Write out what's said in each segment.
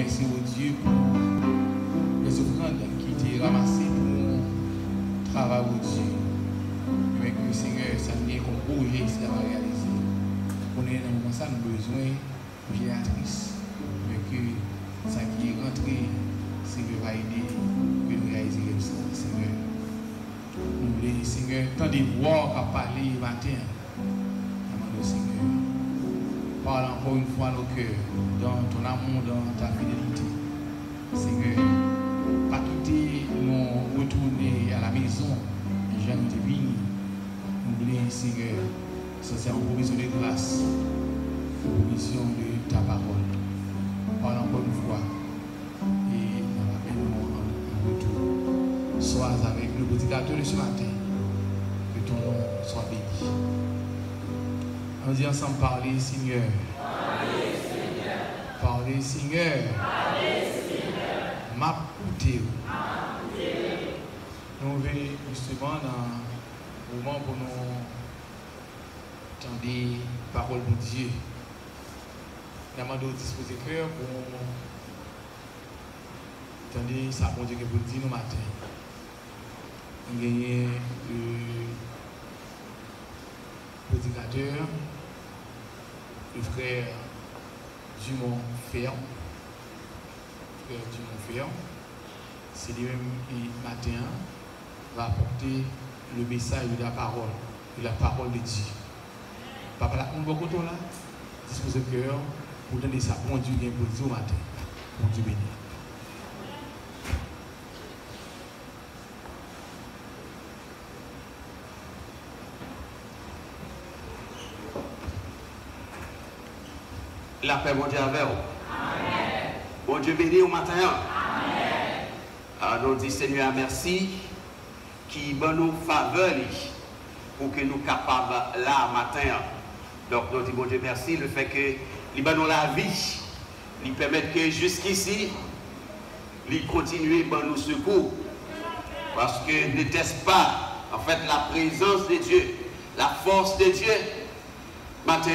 remercie au Dieu pour les offrandes qui étaient ramassées pour le travail au Dieu. Mais que le Seigneur, ça vient comme projet, ça va réaliser. On est dans le moment ça, nous avons besoin de génératrice. Mais que ça qui est rentré, Seigneur va aider pour nous réaliser ça, Seigneur. Nous voulons, Seigneur, tant de voix à parler matin. Demande au Seigneur. Parle encore une fois nos cœurs, dans ton amour, dans ta fidélité. Seigneur, pas quitter nous retourner à la maison, jamais te béni. Nous voulons, Seigneur, c'est une provision de grâce, une provision de ta parole. Parle encore une fois et nous rappelons en retour. Sois avec le prédicateur de ce matin, que ton nom soit béni. On dit ensemble, parler, Seigneur. Parlez, Seigneur. Parlez, Seigneur. Parlez, Seigneur. M'écoutez. Nous venons justement dans le moment pour nous entendre les paroles de Dieu. Nous demandons au disposer cœur pour entendre ça, bon Dieu, que vous dites nous matin. Nous gagnons le prédicateur, le frère Dumont Ferme. Frère Dumont Ferme, c'est lui-même qui matin va apporter le message de la parole de Dieu. Papa, là, on va côté là, disposez le cœur pour donner ça, bon Dieu, bien pour dire au matin. Bon Dieu béni. La paix, mon Dieu, avec vous. Amen. Bon Dieu béni au matin. Amen. Alors, nous disons, Seigneur, merci, qui nous faveur pour que nous soyons capables là, matin. Donc, nous disons, bon Dieu, merci, le fait que nous avons la vie, nous permet que jusqu'ici, nous continuons à nous secours. Parce que ne teste pas, en fait, la présence de Dieu, la force de Dieu. Matin,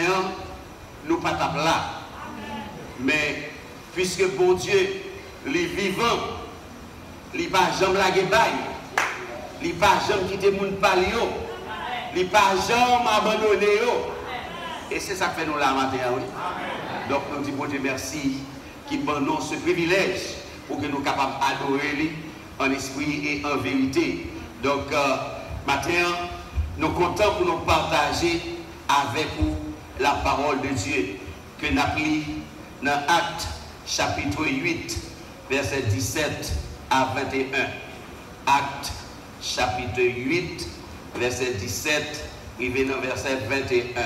nous ne sommes pas là. Mais puisque bon Dieu, les vivants, il pas jamais la guébaille, il pas jamais quitter mon palio, il pas jamais abandonné. Et c'est ça que fait nous là matin. Oui? Donc nous disons bon Dieu merci qui nous ce privilège pour que nous soyons capables d'adorer lui en esprit et en vérité. Donc matin, nous sommes contents pour nous partager avec vous la parole de Dieu que nous appelons dans Actes chapitre 8, verset 17 à 21. Actes chapitre 8, verset 17, et venons verset 21.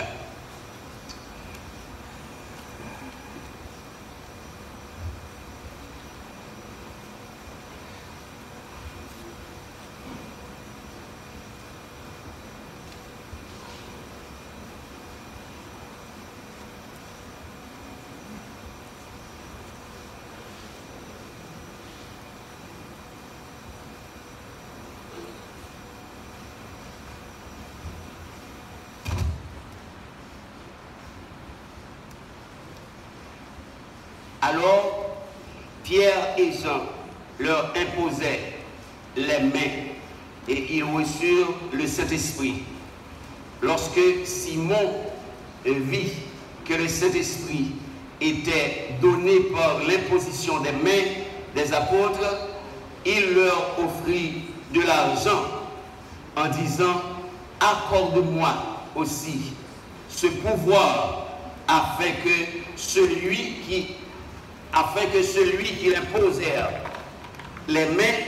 Alors, Pierre et Jean leur imposaient les mains et ils reçurent le Saint-Esprit. Lorsque Simon vit que le Saint-Esprit était donné par l'imposition des mains des apôtres, il leur offrit de l'argent en disant « Accorde-moi aussi ce pouvoir afin que celui qui imposèrent les mains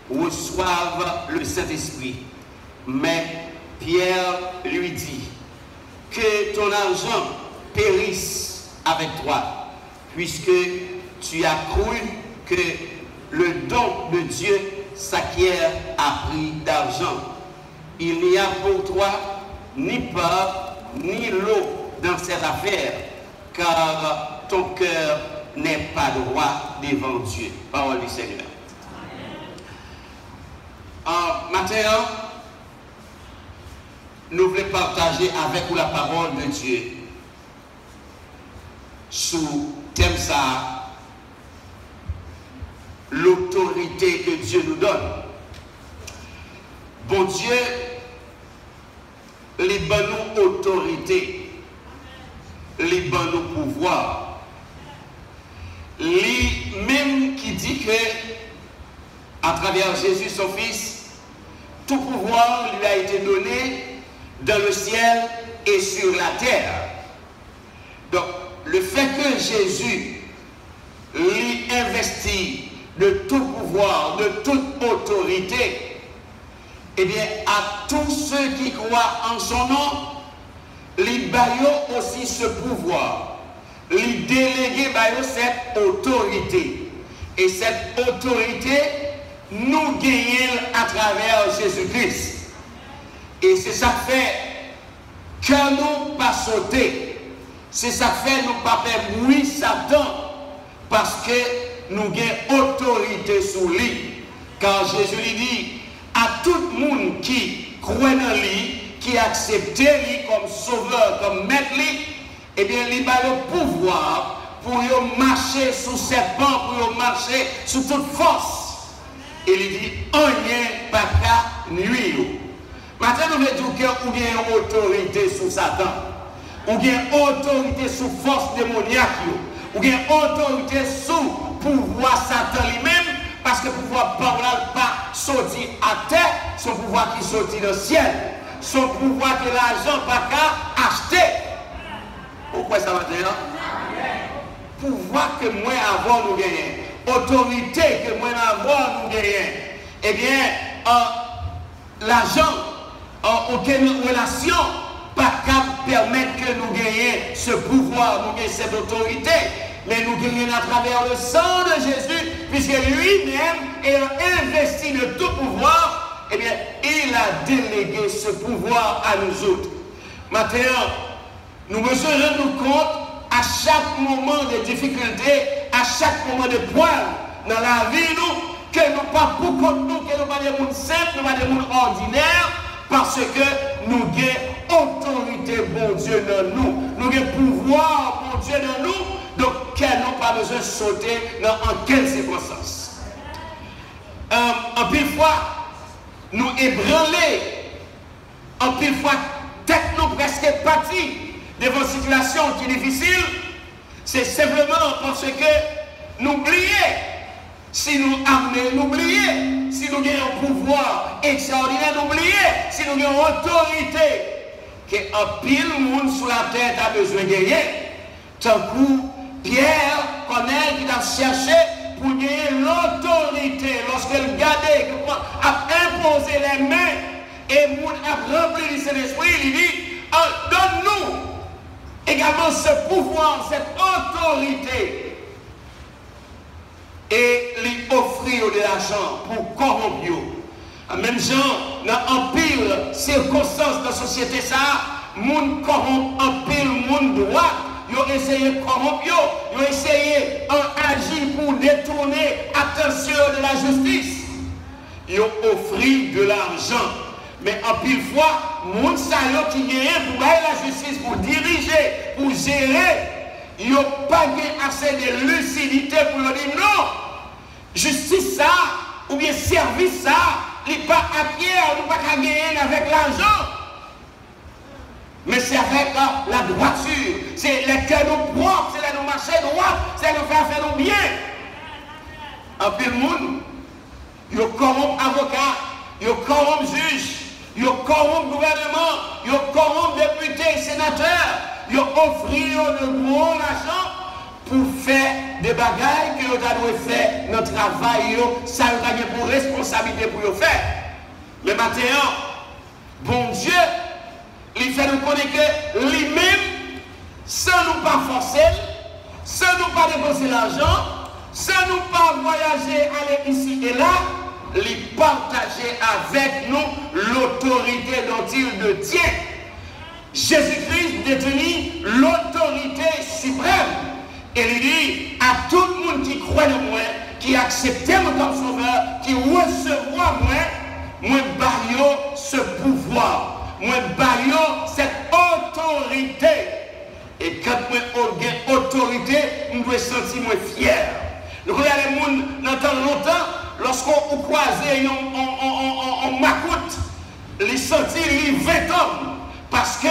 reçoivent le Saint-Esprit. » Mais Pierre lui dit, « Que ton argent périsse avec toi, puisque tu as cru que le don de Dieu s'acquiert à prix d'argent. Il n'y a pour toi ni part ni lot dans cette affaire, car ton cœur n'est pas droit devant Dieu. » Parole du Seigneur. En matin, nous voulons partager avec vous la parole de Dieu sous thème ça, l'autorité que Dieu nous donne. Bon Dieu, les bonnes autorités, les bonnes pouvoirs, les mêmes qui dit que à travers Jésus son Fils, tout pouvoir lui a été donné dans le ciel et sur la terre. Donc, le fait que Jésus lui investit de tout pouvoir, de toute autorité, eh bien, à tous ceux qui croient en son nom, lui baillot aussi ce pouvoir, lui déléguer baillot cette autorité. Et cette autorité, nous gagnons à travers Jésus-Christ. Et c'est ça fait que nous pas sauter. C'est ça fait nous pas faire bruit Satan. Parce que nous avons autorité sur lui. Car Jésus lui dit à tout le monde qui croit en lui, qui accepte lui comme sauveur, comme maître, eh bien, il a le pouvoir pour marcher sous serpent, pour marcher sous toute force. Et il dit, rien pas qu'à nuire. Maintenant, nous voulons dire qu'on a une autorité sous Satan. On a une autorité sous force démoniaque. On a une autorité sous pouvoir Satan lui-même. Parce que le pouvoir parole pas sorti à terre, son pouvoir qui sortit dans le ciel. Son pouvoir que l'argent pas qu'à acheter. Pourquoi ça va dire? Pouvoir que moi avant nous gagnons. Autorité que moi avant nous gagnons. Eh bien, l'argent, aucune relation, pas qu'à permettre que nous gagnions ce pouvoir, nous gagnions cette autorité. Mais nous gagnons à travers le sang de Jésus, puisque lui-même ayant investi de tout pouvoir, eh bien, il a délégué ce pouvoir à nous autres. Maintenant, nous devons nous compte à chaque moment de difficulté, à chaque moment de poil dans la vie, nous, que nous pas pour contre nous, que nous pas des gens simples, nous pas des gens ordinaires, parce que nous avons autorité, bon Dieu, dans nous. Nous avons pouvoir, bon Dieu, dans nous. Donc, qu'elle n'a pas besoin de sauter dans quelle circonstance. En pile fois, nous ébranler. En pile fois, tête nous presque partie devant une situation qui est difficile. C'est simplement parce que nous oublions. Si nous amenons, nous oublions. Si nous avons un pouvoir extraordinaire, nous oublions. Si nous avons une autorité, qu'un pile monde sur la tête a besoin de gagner. Tant coup, Pierre connaît qui a cherché pour gagner l'autorité. Lorsqu'elle regardait, a imposé les mains et moun a rempli de Saint-Esprit, il dit, donne-nous également ce pouvoir, cette autorité. Et lui offrir de l'argent pour corrompre. En même temps, dans un pile circonstance de la société, ça, moun corrompt un pile moun droit. Ils ont essayé de corrompre, ils ont essayé d'agir pour détourner l'attention de la justice. Ils ont offert de l'argent. Mais en pile fois, les gens qui gagnent pour la justice, pour diriger, pour gérer, ils n'ont pas assez de lucidité pour leur dire non, justice ça, ou bien service ça, il n'est pas à pied, on ne peut pas gagner avec l'argent. Mais c'est avec la droiture, c'est les cœurs nous propres, c'est les nous marcher droit, c'est nous faire nous bien. En pile monde, ils corrompent avocats, ils corrompent juges, ils corrompent gouvernement, ils corrompent députés, sénateurs, ils offrent de gros argent pour faire des bagailles que nous avons fait notre travail, ça nous a pour responsabilité pour le faire. Mais maintenant, bon Dieu, il fait nous connaître que lui-même, sans nous pas forcer, sans nous pas dépenser l'argent, sans nous pas voyager, aller ici et là, il partager avec nous l'autorité dont il détient. Jésus-Christ détenait l'autorité suprême. Et il dit à tout le monde qui croit en moi, qui accepte moi comme sauveur, qui recevra moi baillons ce pouvoir. Moi, baillons cette autorité. Et quand moi, j'ai autorité, je me sentir fier. Nous regardons les gens dans dans longtemps, lorsqu'on croisait en macoute, les sentis les 20 ans. Parce que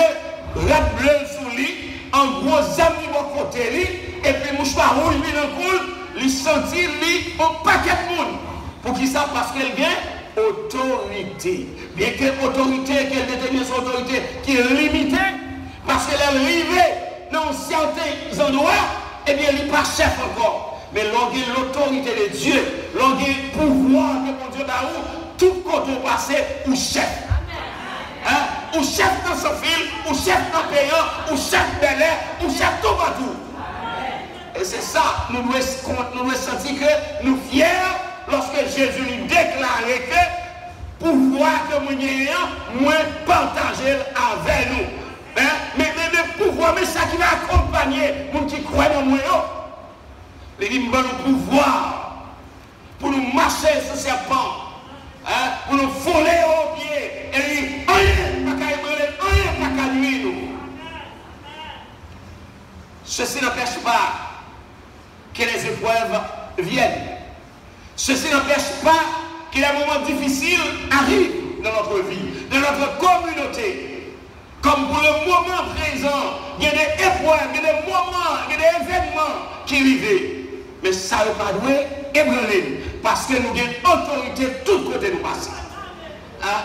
la bleue sous lui, en gros ami de côté lui, et puis mouchoir rouge lui dans le cou, les sentis lui un paquet de monde. Pour qui ça? Parce qu'elle vient autorité. Bien que l'autorité, qu'elle détenue son autorité qui est limitée, parce qu'elle est arrivée dans certains endroits, eh bien, elle n'est pas chef encore. Mais l'autorité de Dieu, le pouvoir de mon Dieu d'Aou, tout côté passé ou chef. Hein? Ou chef dans son fil, ou chef dans payant, ou chef de l'air, ou chef tout partout. Et c'est ça, nous devons sentir que nous fiers lorsque Jésus nous déclarait que pouvoir que nous ayons, moins partager avec nous. Hein? Mais le pouvoir, mais ça qui va accompagner nous qui croient dans nous. Il dit, nous avons le pouvoir pour nous marcher sur ces serpents, hein? Pour nous voler au pied. Et il dit, rien n'a qu'à nuire nous. Ceci n'empêche pas que les épreuves viennent. Ceci n'empêche pas que les moments difficiles arrivent dans notre vie, dans notre communauté. Comme pour le moment présent, il y a des épreuves, il y a des moments, il y a des événements qui arrivent. Mais ça ne va pas ébranler parce que nous avons autorité de tous côtés nous passer. Hein?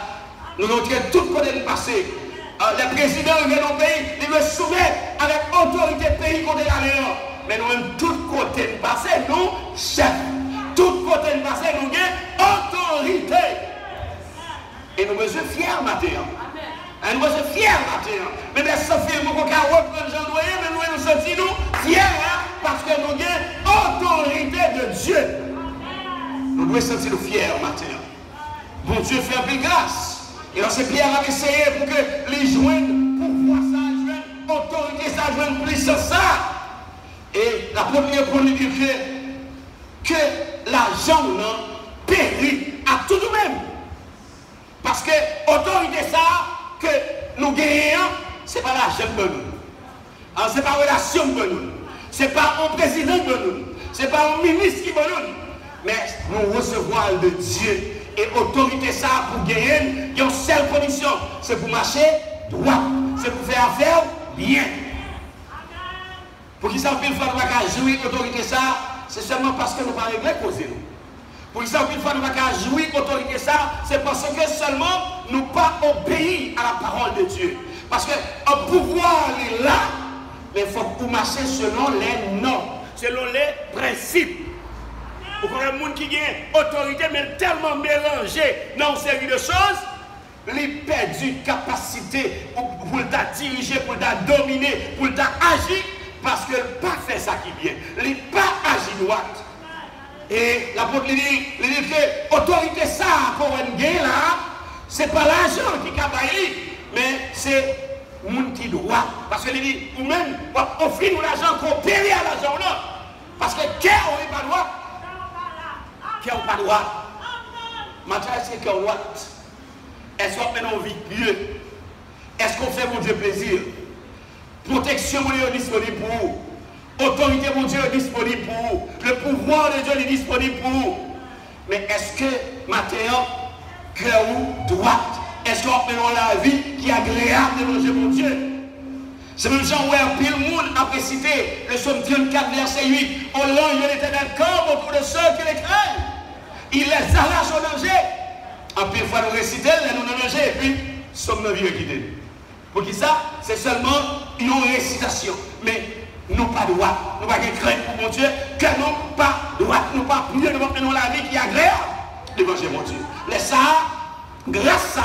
Nous avons autorité de tous côtés nous passer. Les présidents de nos pays, ils me soumettent avec autorité de pays côté l'aléant. Mais nous avons tous côtés nous passer, nous, chefs. Tous côtés nous passer, nous avons autorité. Et nous sommes fiers maintenant. Et nous sommes fiers maintenant. Mais bien, ça fait beaucoup qu'à reprendre Jean Doyen, mais nous nous sentons fiers parce que nous avons autorité de Dieu. Nous devons sentir fiers maintenant. Bon Dieu fait un peu de grâce. Et alors c'est Pierre a essayé pour que les joignent, pour voir ça, joignent autorité, ça, joignent puissance, ça. Et la première pour lui dire que l'argent périt à tout de même. Parce que autorité, ça, que nous gagnons, ce n'est pas l'argent de nous. Ce n'est pas la relation de nous. Ce n'est pas un président de nous. Ce n'est pas un ministre qui de nous. Mais nous recevons de Dieu. Et autorité ça pour gagner, il y a une seule condition, c'est pour marcher droit, c'est pour faire affaire bien. Pour qui ça, il faut pas jouir autorité ça, c'est seulement parce que nous ne pas régler causer nous. Pour qui ça, il faut pas jouir autorité ça, c'est parce que seulement nous pas obéir à la parole de Dieu. Parce que le pouvoir est là, mais il faut que vous marcher selon les normes, selon les principes. Pour qu'on ait un monde qui a autorité, mais tellement mélangé dans une série de choses, il perd une capacité pour le diriger, pour le dominer, pour le agir, parce qu'il n'a pas fait ça qui vient. Il n'a pas agi droit. Et l'apôtre dit que l'autorité, ça, qu'on a là, ce n'est pas l'argent qui a baillé, mais c'est le monde qui doit. Parce qu'il dit, ou même, offrir nous l'argent, qu'on paye à l'argent, non. Parce que qui n'a pas droit? Qui n'a pas droit? Maintenant, est-ce qu'il y a droit? Est-ce qu'on fait nos vies mieux? Est-ce qu'on fait mon Dieu plaisir? Protection, mon Dieu, est disponible pour vous. Autorité, mon Dieu, est disponible pour vous. Le pouvoir de Dieu est disponible pour vous. Mais est-ce que maintenant, cœur ou droite, est-ce qu'on fait la vie qui est agréable de nos mon Dieu? C'est même Jean où un pile monde après cité le psaume 34, verset 8. On l'ange de l'éternel camp autour de ceux qui les craignent. Il les arrache au danger. En pile fois nous réciter, nous dans danger, et puis sommes nos vies quittés. Pour qui ça? C'est seulement une récitation. Mais nous pas droit. Nous pas craindre pour mon Dieu, que nous pas droit. Nous pas prier, nous la vie qui est agréable devant mon Dieu. Laisse ça, grâce ça,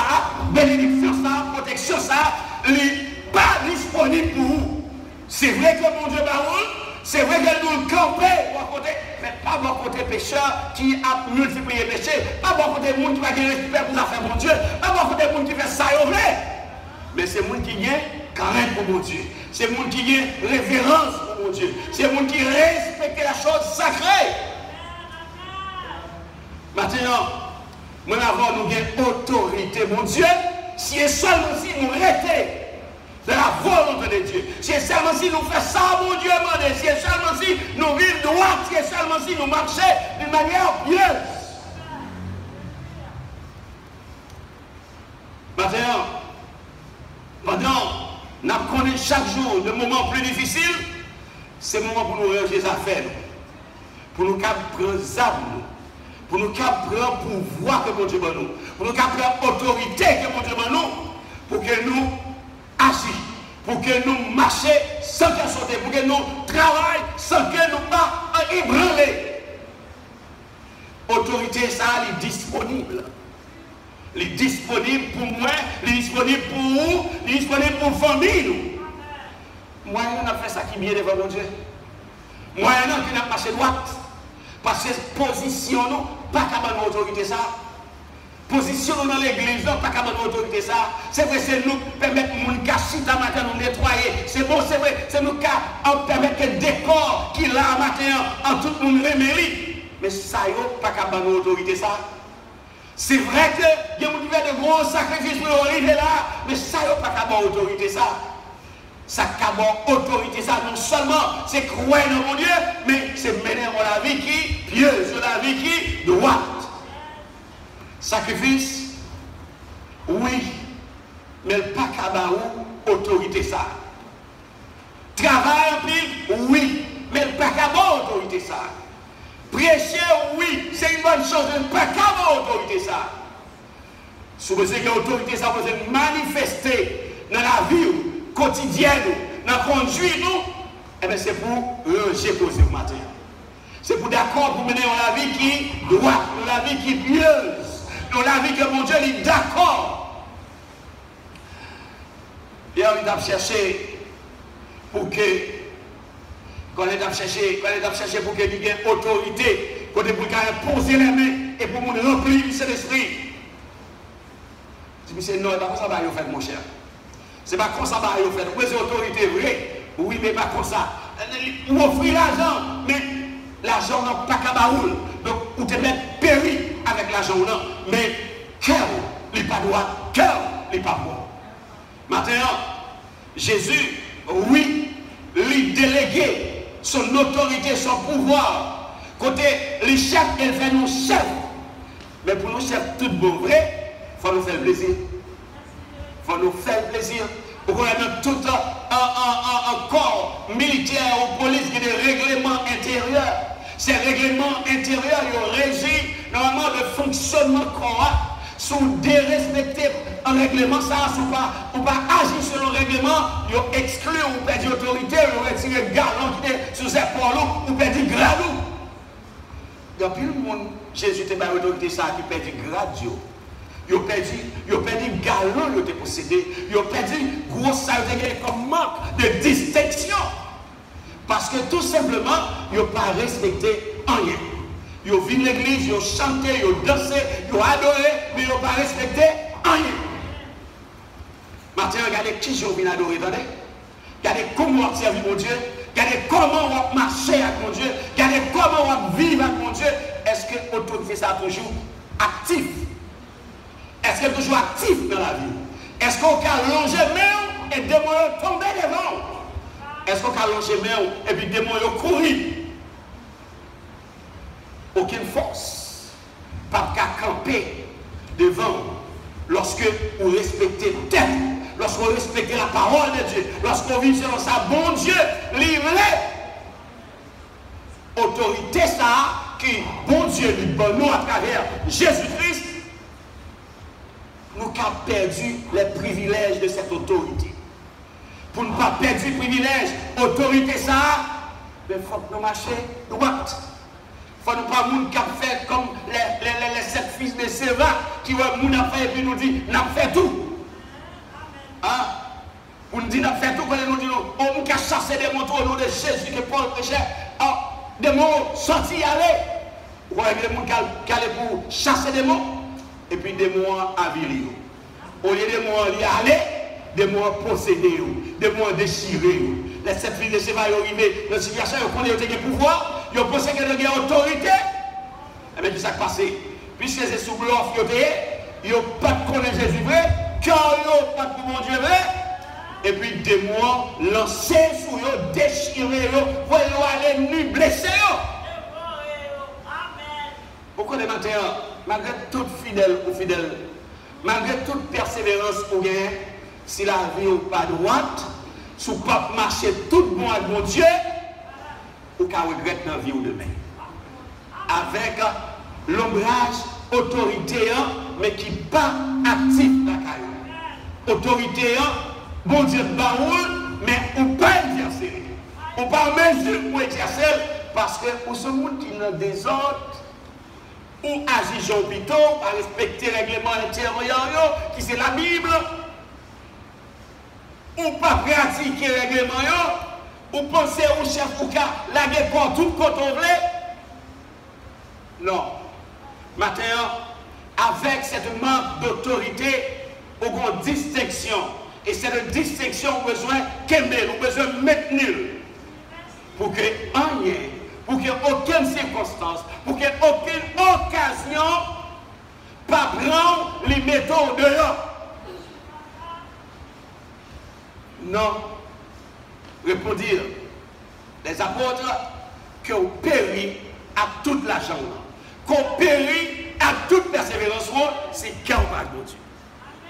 bénédiction ça, protection ça, pas disponible pour vous. C'est vrai que mon Dieu baroule, c'est vrai que nous campons, mais pas mon côté pécheur qui a multiplié le péché, pas mon côté monde qui va gagner respect pour la faire mon Dieu, pas mon côté monde qui fait ça et vrai. Mais c'est monde qui gagne carême pour mon Dieu. C'est monde qui gagne révérence pour mon Dieu. C'est monde qui respecte la chose sacrée. Maintenant, nous avons autorité, mon Dieu, si et seulement si nous arrêtons. de la volonté de Dieu. C'est seulement si nous faisons ça, mon Dieu, c'est seulement si nous vivons droit, c'est seulement si nous marchons d'une manière pieuse. Maintenant, pendant nous connaissons chaque jour de moments plus difficiles, c'est le moment pour nous ranger les affaires, pour nous prendre les âmes, pour nous prendre pouvoir que mon Dieu nous, pour nous prendre autorité que mon Dieu nous, pour que nous agissions, pour que nous marchions sans que sauter, pour que nous travaillions sans que nous pas ébranler. Autorité, ça, elle est disponible. Elle est disponible pour moi, elle est disponible pour vous, elle est disponible pour la famille. Moi, on a fait ça qui est bien devant mon Dieu. Moi, on a marché droite. Parce que position, nous, pas qu'à avoir autorité ça. Position dans l'église, non, pas qu'à avoir autorité ça. C'est vrai, c'est nous qui permettons de nous cacher ta matin, nous nettoyer. C'est bon, c'est vrai, c'est nous qui permettons que le décor qui là matin, en tout le monde remélie. Mais ça, pas qu'à avoir autorité ça. C'est vrai que il y a de gros sacrifices pour arriver là, mais ça, pas qu'à avoir autorité ça. Ça qu'à autorité ça, non seulement c'est croire dans mon Dieu, mais c'est mener la vie qui pieuse, la vie qui droite. Sacrifice, oui, mais pas qu'à autorité ça. Travail, oui, mais pas qu'à autorité ça. Prêcher, oui, c'est une bonne chose, mais pas qu'à autorité ça. Si vous avez l'autorité, ça vous est manifesté dans la vie quotidienne, dans la conduite, eh bien c'est pour ranger poser au matin. C'est pour d'accord pour mener la vie qui droite, la vie qui pieuse, dans la vie que mon Dieu est d'accord. Et on a cherché pour que, quand on a cherché pour qu'il y ait autorité, pour qu'il poser les mains et pour nous remplir cet esprit. C'est non, pas comme ça va faire mon cher. C'est pas comme ça va faire. Oui, c'est autorité vraie. Oui, mais pas comme ça. Ou offrir l'argent, mais l'argent n'a pas qu'à baoul. Donc, ou te mettre péri avec l'argent, non. Mais cœur n'est pas droit, cœur n'est pas bon. Maintenant, Jésus, oui, lui déléguer son autorité, son pouvoir. Côté les chefs, il fait nous chefs. Mais pour nous chefs, tout bon vrai, il faut nous faire plaisir. Il faut nous faire plaisir. Pour qu'on ait tout un corps militaire ou police qui a des règlements intérieurs. Ces règlements intérieurs, ils régissent normalement le fonctionnement corps. Sous dérespecter un règlement, ça, ou pas agir selon le règlement, ils excluent ou perdent l'autorité, ils retirent le galon qui est sous ses épaules ou perdent le gradou. Il y a plus de monde, Jésus n'a pas l'autorité ça qui perd le gradou. Ils ont perdu le galon, ils ont possédé. Ils ont perdu gros ça comme manque de distinction. Parce que tout simplement, ils n'ont pas respecté rien. Ils ont vu l'église, ils ont chanté, ils ont dansé, ils ont adoré, mais ils n'ont pas respecté rien. Maintenant, regardez qui ils ont venu adorer, attendez. Regardez comment on servi mon Dieu. Regardez comment on marche avec mon Dieu. Regardez comment on vit avec mon Dieu. Est-ce que l'autorité ça toujours actif? Est-ce qu'elle est toujours active dans la vie? Est-ce qu'on peut longer main et démon tomber devant? Est-ce qu'on peut longer main et puis démon courir? Aucune force. Pas qu'à camper devant lorsque vous respectez tête, lorsqu'on respecte la parole de Dieu, lorsqu'on vit selon sa bon Dieu, livré. Autorité ça qui, bon Dieu, lui donne nous à travers Jésus-Christ. Nous avons perdu les privilèges de cette autorité. Pour ne pas perdre le privilège, autorité ça, il faut que nous marchions droite. Il faut nous pas nous faire comme les 7 fils de Séva qui ont fait et puis nous dit, nous avons fait tout. Hein? Pour nous dire, nous avons fait tout, quand nous disons, on nous a chassé des mots au nom de Jésus que Paul prêchait. Des mots sortis aller. Vous voyez des mots qui allaient pour chasser des mots. Et puis des mois à virer. Au lieu des mois à aller, des mois posséder, des mois déchirer. Les 7 filles de Séva sont arrivés dans une situation où ils ont le pouvoir, ils ont pensé qu'ils ont autorité. Et bien, qu'est-ce qui s'est passé? Puisque c'est sous bluff, ils n'ont pas de connaître Jésus vrai, car ils n'ont pas de mon Dieu vrai, Et puis démon lancer sur eux, déchirer eux, voyez aller nu, blesser eux. Pourquoi les matins, malgré toute fidèle ou fidèle, malgré toute persévérance ou gain, si la vie n'est pas droite, si vous ne pas marcher tout bon avec mon Dieu, ou qu'à regretter dans la vie ou demain. Avec l'ombrage autorité, mais qui n'est pas actif dans la carrière. Autorité, bon Dieu baroule, mais on ne peut pas exercer. On ne peut pas mesure pour exercer parce que pour ce monde qui est dans le désordre, ou agir en hôpital, à respecter le règlement intérieur, qui c'est la Bible, ou pas pratiquer le règlement, ou penser au chef ou qu'à la guerre partout quand on veut. Non. Maintenant, avec cette manque d'autorité, on a une distinction. Et cette distinction, on a besoin qu'aimer, on a besoin de maintenir. Pour que rien, pour qu'il n'y ait aucune circonstance, pour qu'il n'y ait aucune occasion, pas prendre les méthodes dehors. Non. Répondir les apôtres qu'on périt à toute la jambe, qu'on périt à toute persévérance, c'est cœur par Dieu.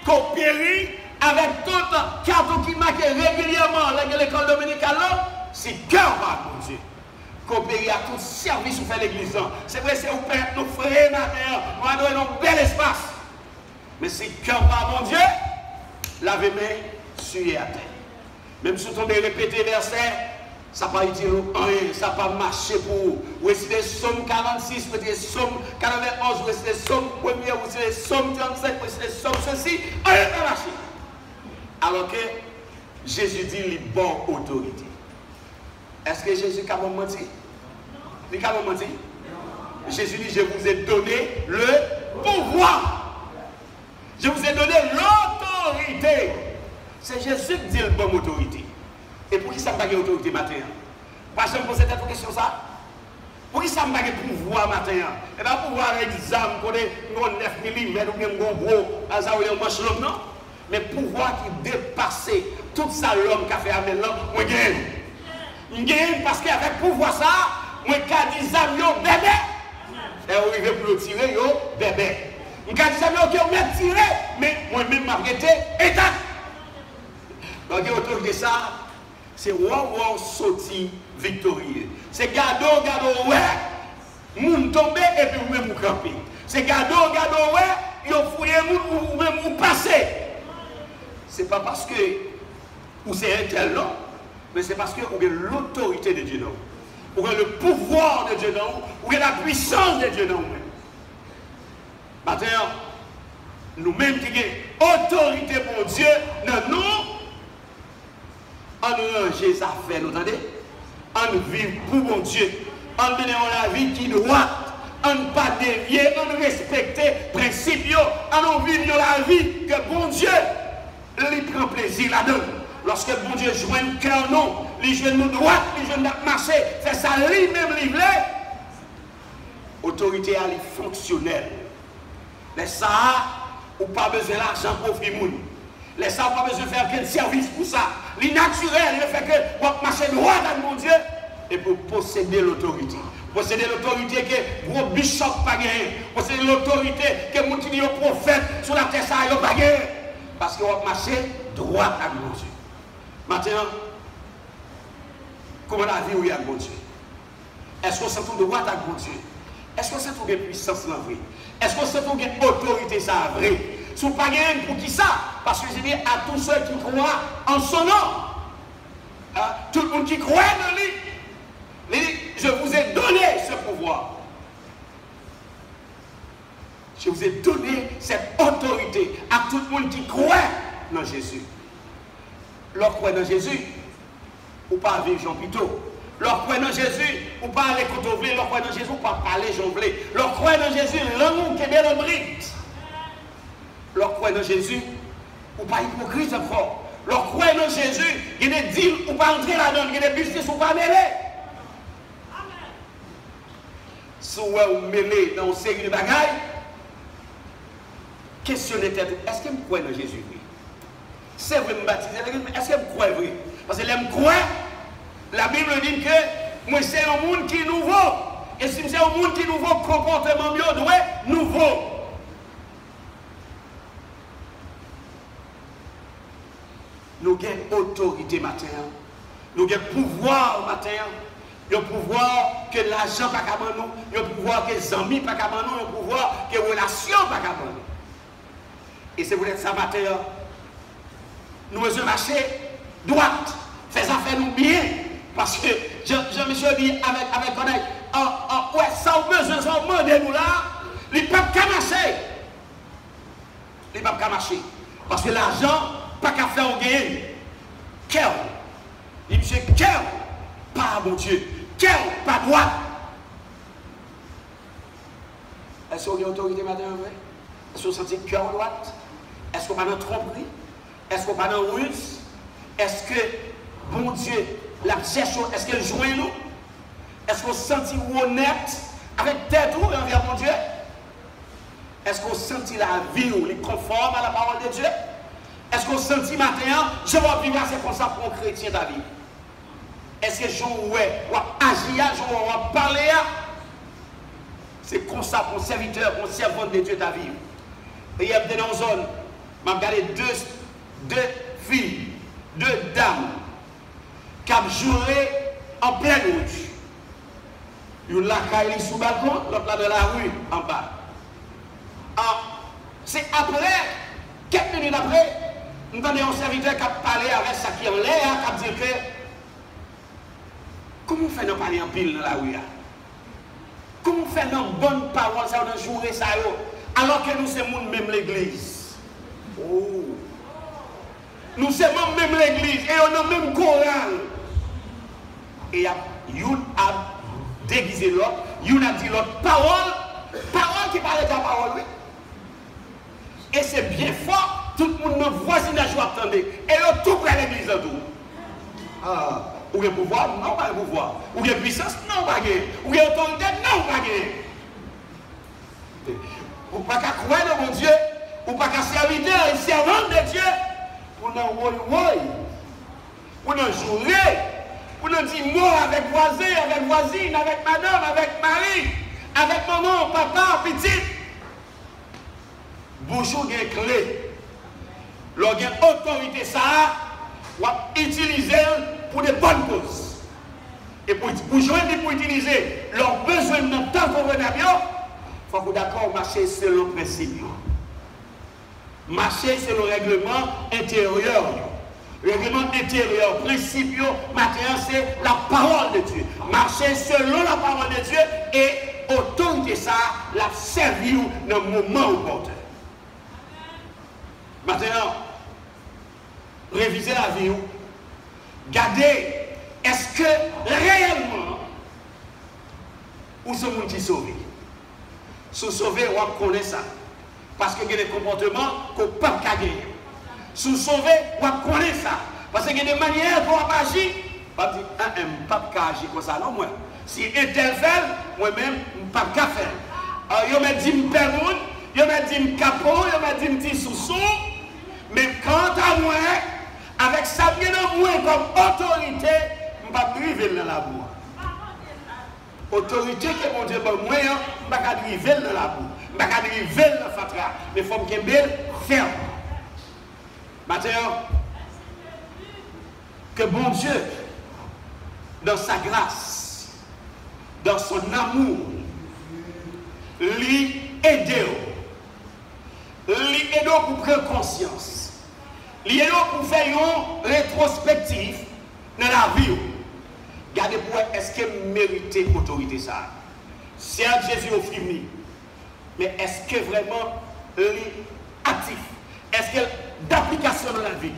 Qu'on périt avec toute carte qui marque régulièrement l'école dominicale, c'est cœur par Dieu. Qu'on périt à tout service où fait l'église. C'est vrai, c'est au père, nos frères, on a donné un bel espace. Mais c'est cœur par mon Dieu, lavez-main, suivez à terre. Même si on répéter verset, ça n'a pas été rien, ça n'a pas marché pour vous. Ou c'est des sommes 46, ou c'est des sommes 91, ou c'est des sommes 1er, ou c'est des sommes 35, ou c'est des sommes ceci, rien n'a pas marché. Alors que Jésus dit les bonnes autorités. Est-ce que Jésus a menti? Il a menti? Jésus dit, je vous ai donné le pouvoir. Je vous ai donné l'autorité. C'est Jésus qui dit le bon autorité. Et pour qui ça n'a pas d'autorité matin? Parce que je me pose cette question ça. Pour qui ça n'a pas de pouvoir matin? Et bien pouvoir avec des armes, 9 mm ou bien un gros, non? Mais pouvoir qui dépasse tout ça l'homme qui a fait avec l'homme, moi gagne. Je gagne parce qu'avec pouvoir ça, moi qui dis amis, bébé. Et on arrive pour le tirer, bébé. Je dis amis qui ont tiré, mais moi-même m'a arrêté, état. Donc l'autorité ça, c'est wow sorti victorieux. C'est gado, ouais, moun tomber et puis vous-même vous camper. C'est gado, ouais, vous fouillez ou même vous passez. C'est pas parce que vous c'est un tel non, mais c'est parce que vous avez l'autorité de Dieu non. Vous avez le pouvoir de Dieu non, vous avez la puissance de Dieu non. Maintenant, nous-mêmes qui avons autorité pour Dieu, nous, on range ça fait, vous entendez? On vit pour mon Dieu. On menons la vie qui doit. On ne pas dévier, on respecte les principes. On vit la vie que bon Dieu lui prend plaisir là-dedans. Lorsque bon Dieu joint le cœur, non, les genoux droits, les genoux marcher, c'est ça lui-même livré. Autorité à les fonctionnelle. Mais ça, ou pas besoin d'argent pour offrir moun. Les ça, pas besoin de faire quel service pour ça. L'innaturel, il fait que vous marchez droit dans mon Dieu et pour posséder l'autorité. Posséder l'autorité que vos bishops pas gagné. Posséder l'autorité que mon qui dit au prophète sur la terre, ça n'a pas gagné. Parce que vous marchez droit à mon Dieu. Maintenant, comment la vie où il y a mon Dieu? Est-ce qu'on sent tout droit à mon Dieu? Est-ce qu'on sent tout de puissance dans la vie? Est-ce qu'on sent tout de autorité ça vrai? Si vous pas gagné pour qui ça? Parce que je dis à tous ceux qui croient en son nom, tout le monde qui croit en lui, je vous ai donné ce pouvoir. Je vous ai donné cette autorité à tout le monde qui croit dans Jésus. Leur croit dans Jésus, ou pas vivre Jean Pito. Leur croit dans Jésus, ou pas aller côtoyer. Leur croit dans Jésus, ou pas parler jonglé. Leur croit dans Jésus, l'amour qui est bien le bride. Leur croit dans Jésus, ou pas hypocrite encore. Leur croit dans Jésus, il y a des deals ou pas entrer là-dedans, il y a des business ou pas mêler. Si vous mêlez dans une série de bagailles, questionnez tête, est-ce que vous croyez dans Jésus? Oui. c'est vrai, me baptiser. Est-ce que vous croyez vrai? Parce que l'aime croire, la Bible dit que moi c'est un monde qui est nouveau. Et si c'est un monde qui est nouveau, comportement mieux doit nouveau. Nous avons autorité matin. Nous avons pouvoir matin. Nous avons pouvoir que l'argent pas qu'à nous. Nous avons pouvoir que les amis pas qu'à nous. Nous avons pouvoir que les relations pas qu'à nous. Et c'est pour ça matin. Nous devons marcher droite. Faire ça fait nous bien. Parce que Jean-Michel dit avec Connect, ouais, ça a besoin, ça a demandé nous là, il ne peut pas marcher. Il ne peut pas marcher. Parce que l'argent, pas qu'à faire au gain. Cœur. Il dit, cœur, pas mon Dieu. Cœur, pas droite. Est-ce qu'on a autorité madame? Est-ce qu'on sent cœur droite? Est-ce qu'on n'a pas tromperie? Est-ce qu'on n'a pas de ruse? Est-ce que, bon Dieu, la gestion, est-ce qu'elle joue nous? Est-ce qu'on se sent honnête avec tête ou envers mon Dieu? Est-ce qu'on sent la vie ou les conforme à la parole de Dieu? Est-ce qu'on sent maintenant, je vais vivre c'est comme ça pour un chrétien de la vie? Est-ce que je vais agir, je vais parler? C'est comme ça pour un serviteur, pour un servant de Dieu de la vie. Et il y a dans une zone, je vais regarder deux filles, deux dames qui ont joué en pleine route. Une là qui est sous le balcon, l'autre là de la rue en bas. C'est après, quelques minutes après, nous avons un serviteur qui a parlé avec ça qui est en l'air, qui a dit que comment on fait de parler en pile dans la rue? Comment on fait de bonnes paroles, ça, de jouer ça, alors que nous sommes même l'église? Oh! Nous sommes même l'église et on a même chorale. Et il y a déguisé l'autre, il a dit l'autre parole qui parle de la parole, oui. Et c'est bien fort, tout le monde dans le voisinage attendait. Et là, tout près de l'église en tout. Ah, ou il y a pouvoir? Non, pas de pouvoir. Ou il y a puissance? Non, pas de. Ou il y a autorité? Non, pas de. Ou pas qu'à croire dans mon Dieu, ou pas qu'à serviteur et servante de Dieu, pour nous woy, pour nous jouer. Pour nous dire mot avec voisin, avec voisine, avec madame, avec mari, avec maman, papa, petite. Bonjour, il y a une clé. Lorsqu'il y a une autorité, ça, on va utiliser pour des bonnes causes. Et pour utiliser leurs besoins dans le temps convenable, il faut que d'accord marcher selon le principe. Marcher selon le règlement intérieur. Le règlement intérieur, principe, matériel, c'est la parole de Dieu. Marcher selon la parole de Dieu et autorité ça, la servir dans le moment opportun. Maintenant, réviser la vie, gardez, est-ce que réellement, ou ce monde qui sauvé? Si sauvé, on connaît ça. Parce qu'il y a des comportements qu'on ne peut pas gagner. Si sauvé, on connaît ça. Parce qu'il y a des manières pour agir. On va dire, je ne peux pas agir comme ça, non, moi. Si un tel fait, moi-même, je ne peux pas faire. Alors, je me dis, je perds, je me dis, je capot, je me dis, je sous-sous. Mais quant à moi, avec ça, bien au moins comme autorité, je ne peux pas driver dans la boue. Autorité que mon Dieu pour moi, je ne peux pas driver dans la boue. Je ne peux pas driver dans la fatra. Mais il faut que je ferme. Maintenant, que bon Dieu, dans sa grâce, dans son amour, lui aide, pour prendre conscience, lui aide pour faire une rétrospective dans la vie. Regardez pour est-ce qu'elle mérite l'autorité ça? C'est un Jésus au film, mais est-ce que vraiment lui actif? Est-ce qu'elle d'application dans la vie?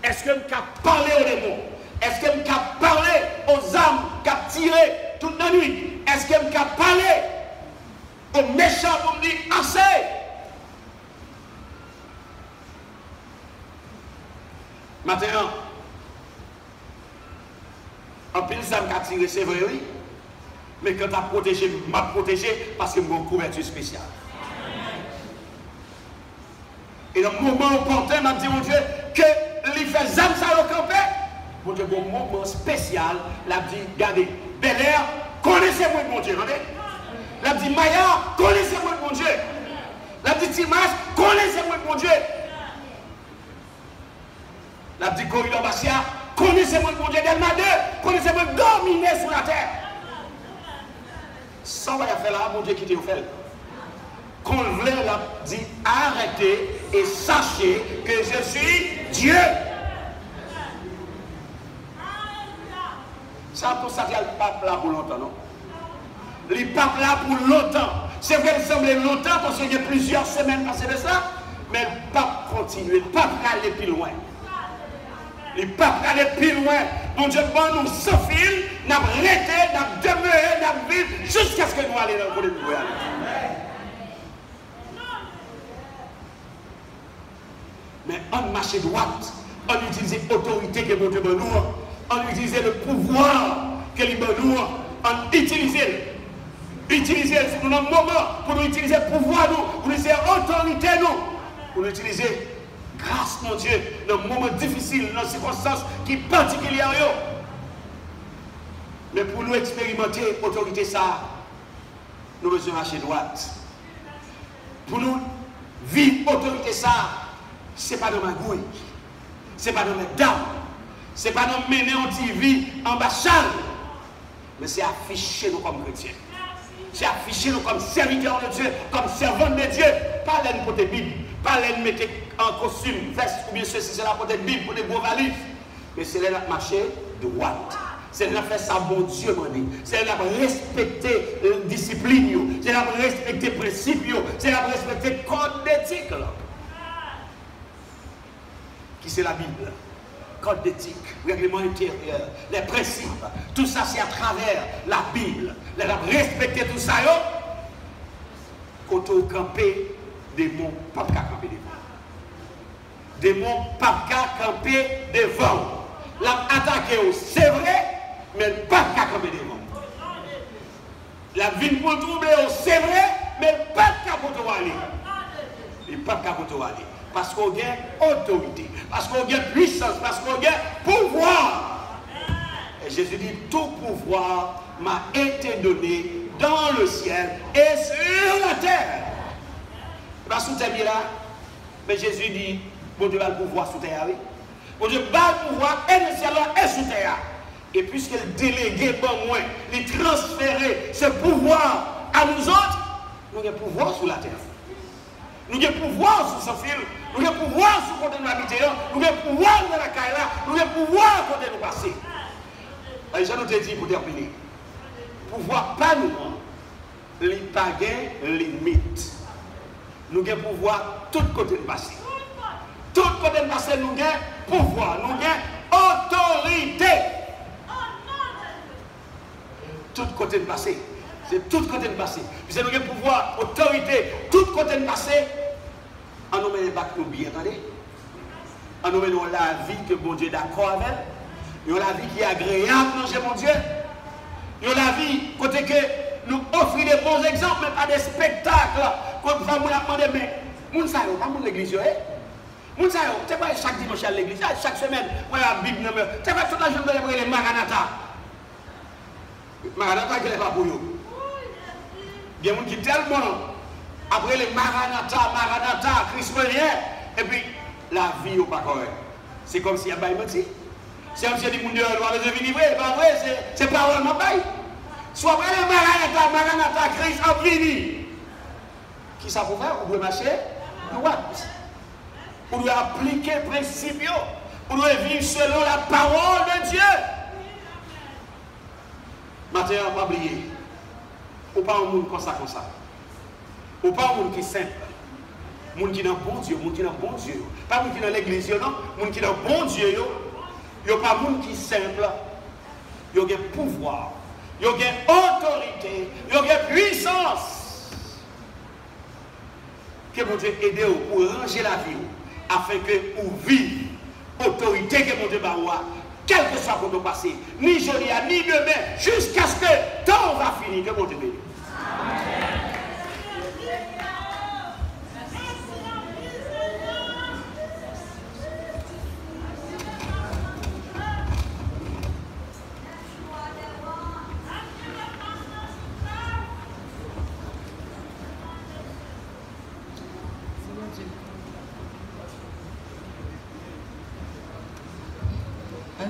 Est-ce qu'elle peut parler aux démons? Est-ce qu'elle peut parler aux âmes qui ont tiré toute la nuit? Est-ce qu'elle peut parler aux méchants pour me dire assez? Maintenant, en pile, ça m'a tiré, c'est vrai, oui. Mais quand tu as protégé, m'a protégé parce que j'ai une couverture spéciale. Et dans le moment opportun, m'a dit, mon Dieu, que il fait zam ça au campé, bon Dieu, un moment spécial, l'a dit, regardez, Bel Air, connaissez-moi mon Dieu, regardez. L'a dit Maya, connaissez-moi mon Dieu. L'a dit Timas, connaissez-moi mon Dieu. L'a dit Corridor Bassia, connaissez-moi mon Dieu. Delma 2, connaissez-moi dominer sur la terre. Ça va faire là, mon Dieu qui te fait. Qu'on voulait, l'a dit arrêtez et sachez que je suis Dieu. Ça, pour ça, il n'y a pas là pour longtemps, non? Il n'est pas là pour longtemps. C'est vrai qu'il semblait longtemps parce qu'il y a plusieurs semaines passées de ça, mais il ne peut pas continuer, il ne peut pas aller plus loin. Il ne peut pas aller plus loin. Mon Dieu, bon, nous sans fil, nous avons arrêté, nous avons demeuré, nous avons vécu jusqu'à ce que nous allions dans le côté de nous. Mais on marche droite, on utilise l'autorité que mon Dieu nous donne, on utilise le pouvoir que nous donne, on utilise nous dans un moment pour nous utiliser le pouvoir, pour nous utiliser l'autorité, pour nous utiliser grâce, mon Dieu, dans un moment difficile, dans des circonstances qui sont particulières. Mais pour nous expérimenter l'autorité, ça, nous devons marcher droite. Pour nous vivre l'autorité, ça, ce n'est pas dans ma gouille, ce n'est pas dans mes dames, ce n'est pas dans mener en TV en bachal, mais c'est afficher nous comme chrétiens. C'est afficher nous comme serviteurs de Dieu, comme servants de Dieu. Pas l'aide pour des Bibles, pas l'aide mettre en costume, veste ou bien ceci, c'est là pour des Bibles, pour des beaux valises. Mais c'est là marcher droite. C'est là faire ça, bon Dieu, c'est là respecter la discipline, c'est là respecter les principes, c'est là respecter le code d'éthique. Qui c'est la Bible? Code d'éthique, règlement intérieur, les principes, tout ça c'est à travers la Bible. Les gens respecter tout ça, quand on camper, des mots pas qu'à camper devant. Des mots pas qu'à camper devant. La attaquer, c'est vrai, mais pas qu'à camper devant. La vie pour troubler, c'est vrai, mais pas qu'à pour aller. Et pas qu'à pour aller. Parce qu'on a autorité, parce qu'on a puissance, parce qu'on a pouvoir. Et Jésus dit, tout pouvoir m'a été donné dans le ciel et sur la terre. Pas sous terre là, mais Jésus dit, bon Dieu a le pouvoir sous terre, oui. Bon Dieu a le pouvoir et le ciel et sous terre. Et puisqu'il délégué pour moi, il transférer ce pouvoir à nous autres, nous avons pouvoir sur la terre. Nous avons pouvoir sur ce fil, nous avons pouvoir sur le côté de l'habité, nous avons pouvoir dans la caille là, nous avons pouvoir côté de nous passer. Et je nous ai dit pour terminer, pouvoir pas nous, les pas limite. Nous avons pouvoir tout côté de passer. Tout côté de passer, nous avons pouvoir, nous avons autorité. Tout côté de passer. C'est tout côté de passer. Puis nous avons pouvoir, autorité, tout côté de passer. On nous met les bacs nous bien, attendez. On nous met la vie que bon Dieu est d'accord avec. Nous avons la vie qui est agréable, mon Dieu. Nous avons la vie côté que nous offrons des bons exemples, mais pas des spectacles. Quand nous avons demandé, mais nous ne savons pas l'église. Nous ne savons pas, c'est pas chaque dimanche à l'église, chaque semaine, moi la Bible, c'est pas toute la journée pour les Maranatha. Maranatha qui n'est pas pour nous. Il y a des gens qui tellement, après les Maranatha, Christ rien, et puis la vie n'est pas correcte. C'est comme s'il y a pas menti. C'est comme si il y a des gens qui doivent venir livrer, pas vrai, c'est parole ma bail. Soit après les Maranatha, Christ a venu. Qui ça pour faire? On doit marcher droite. On doit appliquer les principes. On doit vivre selon la parole de Dieu. Maintenant, on ne pas oublier. Ou pas un monde comme ça. Ou pas un monde qui est simple. Un monde qui est dans bon Dieu. Un monde qui est dans bon Dieu. Pas un monde qui est dans l'église, non. Un monde qui est dans bon Dieu. Il n'y a pas un monde qui est simple. Il y a pouvoir. Il y a autorité. Il y a puissance. Que mon Dieu aide pour ranger la vie. Afin que vous viviez autorité que mon Dieu va avoir. Quel que soit votre passé, ni jeudi, ni demain, jusqu'à ce que le temps va finir, que mon Dieu bénisse.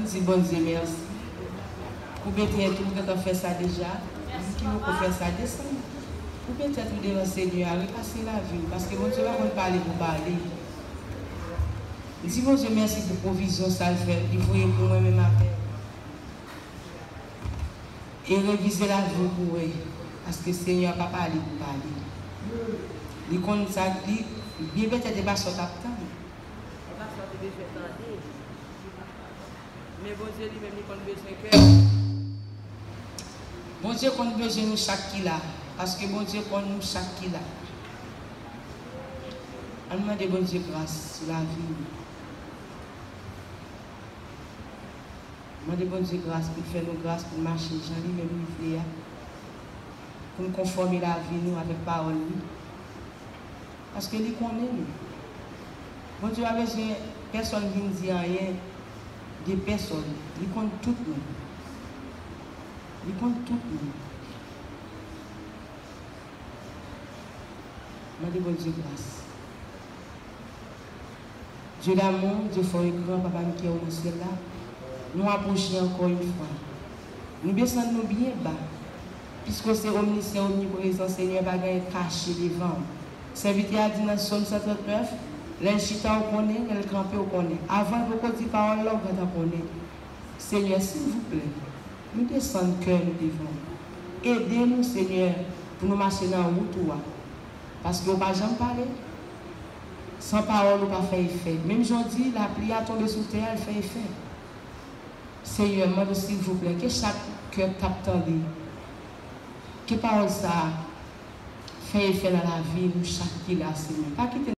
On dit bon Dieu merci. Ou peut-être tout quand on fait ça déjà, qui nous peut faire ça descendre. Ou peut-être nous devons Seigneur repasser la vie, parce que bon Dieu va parler pour parler. Si bon Dieu merci pour provision, ça le fait, il faut pour moi-même après. Et réviser la vie pour eux, parce que le Seigneur n'a pas parlé pour parler. Il compte ça, il peut-être pas sortir à temps. Mais bon Dieu lui-même, il compte besoin de cœur. Bon Dieu compte besoin de nous chaque qui là, parce que bon Dieu compte nous chaque qui là. On demande bon Dieu grâce sur la vie. On demande bon Dieu grâce pour faire nos grâces pour marcher. Jean lui-même lui fait pour nous conformer la vie nous avec parole. Parce que lui connaît nous. Bon Dieu a besoin de personne qui ne dit rien. Des personnes, ils comptent tout le monde. Ils comptent tout le monde. Demandez bon Dieu grâce. Dieu d'amour, Dieu fort et grand, papa qui est au ciel là, nous approchons encore une fois. Nous descendons bien bas, puisque c'est omniscient, omniprésent, Seigneur, pas caché devant. Serviteur a dit dans Somme 139, l'enchita au connaît, le campé au connaît. Avant de dire parole là, on va connaître. Seigneur, s'il vous plaît, nous descendons cœur nous devant. Aidez-nous, Seigneur, pour nous marcher dans la route. Parce que nous ne pouvons pas jamais parler. Sans parole, nous ne pouvons pas faire effet. Même aujourd'hui, la pluie a tombé sur terre, elle fait effet. Seigneur, moi, s'il vous plaît, que chaque cœur tape tendé, que parole ça fait effet dans la vie, nous chaque qui l'a, Seigneur. Pas quitter